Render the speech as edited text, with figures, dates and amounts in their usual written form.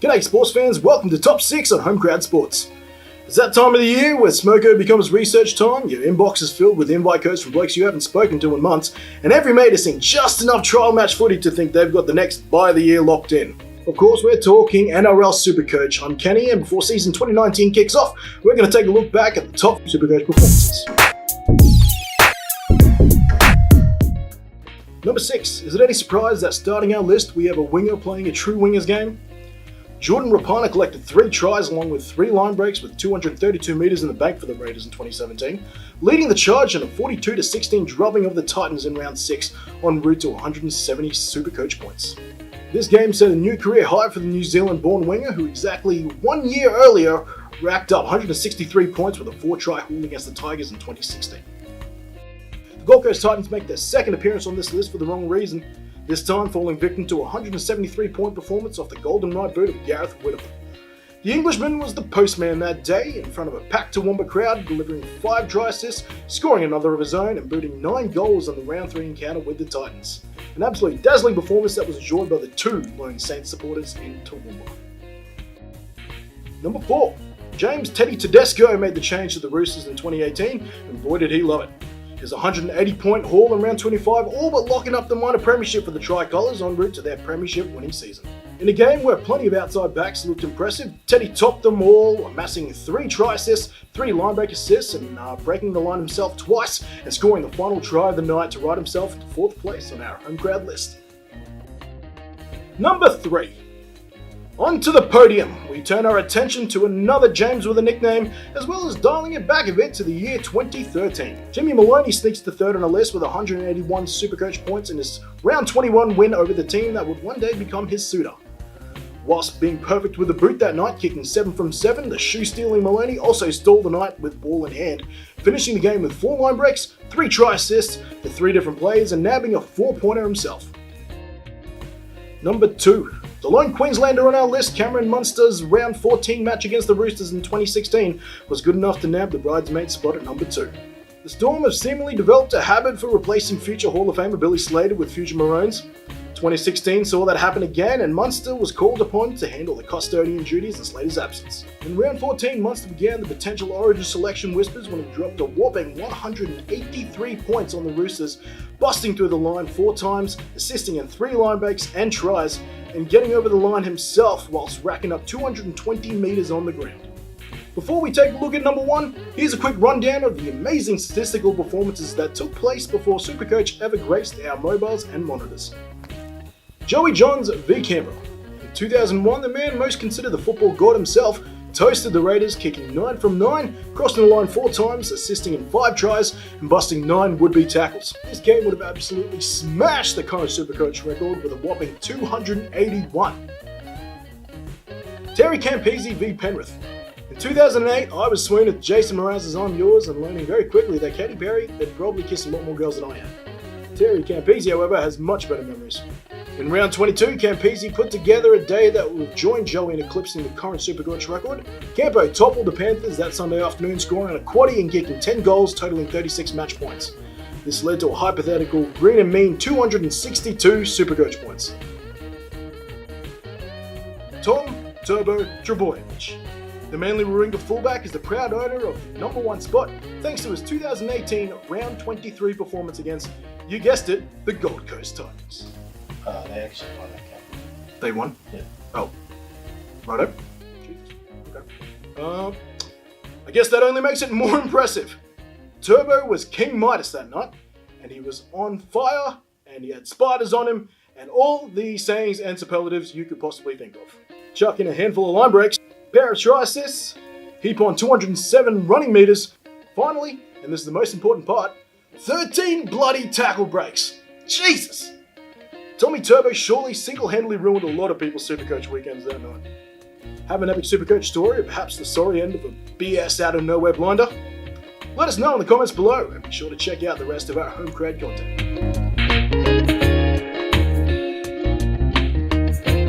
G'day sports fans, welcome to Top 6 on Home Crowd Sports. It's that time of the year where Smoko becomes research time, your inbox is filled with invite codes from blokes you haven't spoken to in months, and every mate has seen just enough trial match footy to think they've got the next buy of the year locked in. Of course, we're talking NRL SuperCoach. I'm Kenny, and before season 2019 kicks off, we're going to take a look back at the top SuperCoach performances. Number 6, is it any surprise that starting our list we have a winger playing a true winger's game? Jordan Rapana collected 3 tries along with 3 line breaks with 232 metres in the bank for the Raiders in 2017, leading the charge in a 42-16 drubbing of the Titans in round 6 en route to 170 SuperCoach points. This game set a new career high for the New Zealand-born winger who exactly 1 year earlier racked up 163 points with a 4-try haul against the Tigers in 2016. The Gold Coast Titans make their second appearance on this list for the wrong reason, this time falling victim to a 173-point performance off the golden right boot of Gareth Widdop. The Englishman was the postman that day, in front of a packed Toowoomba crowd, delivering 5 try assists, scoring another of his own, and booting 9 goals on the round 3 encounter with the Titans. An absolutely dazzling performance that was enjoyed by the 2 lone Saints supporters in Toowoomba. Number 4. James Teddy Tedesco made the change to the Roosters in 2018, and boy did he love it. His 180-point haul in round 25 all but locking up the minor premiership for the Tricolours en route to their premiership winning season. In a game where plenty of outside backs looked impressive, Teddy topped them all, amassing 3 try assists, 3 line break assists, and breaking the line himself twice, and scoring the final try of the night to ride himself into 4th place on our home crowd list. Number 3. On to the podium, we turn our attention to another James with a nickname, as well as dialing it back a bit to the year 2013. Jimmy Maloney sneaks to 3rd on the list with 181 SuperCoach points in his round 21 win over the team that would one day become his suitor. Whilst being perfect with the boot that night, kicking 7 from 7, the shoe-stealing Maloney also stole the night with ball in hand, finishing the game with 4 line breaks, 3 try assists for 3 different plays, and nabbing a 4-pointer himself. Number 2. The lone Queenslander on our list, Cameron Munster's round 14 match against the Roosters in 2016, was good enough to nab the bridesmaid spot at number 2. The Storm have seemingly developed a habit for replacing future Hall of Famer Billy Slater with future Maroons. 2016 saw that happen again, and Munster was called upon to handle the custodian duties in Slater's absence. In round 14, Munster began the potential Origin selection whispers when he dropped a whopping 183 points on the Roosters, busting through the line 4 times, assisting in 3 line breaks and tries, and getting over the line himself whilst racking up 220 metres on the ground. Before we take a look at number 1, here's a quick rundown of the amazing statistical performances that took place before SuperCoach ever graced our mobiles and monitors. Joey Johns v Canberra. In 2001, the man most considered the football god himself toasted the Raiders, kicking 9 from 9, crossing the line 4 times, assisting in 5 tries, and busting 9 would-be tackles. This game would have absolutely smashed the current SuperCoach record with a whopping 281. Terry Campese v Penrith. In 2008, I was swooning at Jason Mraz's I'm Yours and learning very quickly that Katy Perry had probably kissed a lot more girls than I had. Terry Campese, however, has much better memories. In round 22, Campese put together a day that would join Joey in eclipsing the current SuperCoach record. Campo toppled the Panthers that Sunday afternoon, scoring a quaddie and kicking 10 goals, totaling 36 match points. This led to a hypothetical green and mean 262 SuperCoach points. Tom Turbo Trbojevic. The Manly Warringah fullback is the proud owner of the number 1 spot thanks to his 2018 round 23 performance against, you guessed it, the Gold Coast Titans. They actually won that game. They won? Yeah. Oh. Righto. Jesus. Okay. I guess that only makes it more impressive. Turbo was King Midas that night, and he was on fire, and he had spiders on him, and all the sayings and superlatives you could possibly think of. Chuck in a handful of line breaks, pair of try assists, heap on 207 running meters. Finally, and this is the most important part, 13 bloody tackle breaks. Jesus! Tommy Turbo surely single-handedly ruined a lot of people's SuperCoach weekends that night. Have an epic SuperCoach story, or perhaps the sorry end of a BS out of nowhere blinder? Let us know in the comments below, and be sure to check out the rest of our home crowd content.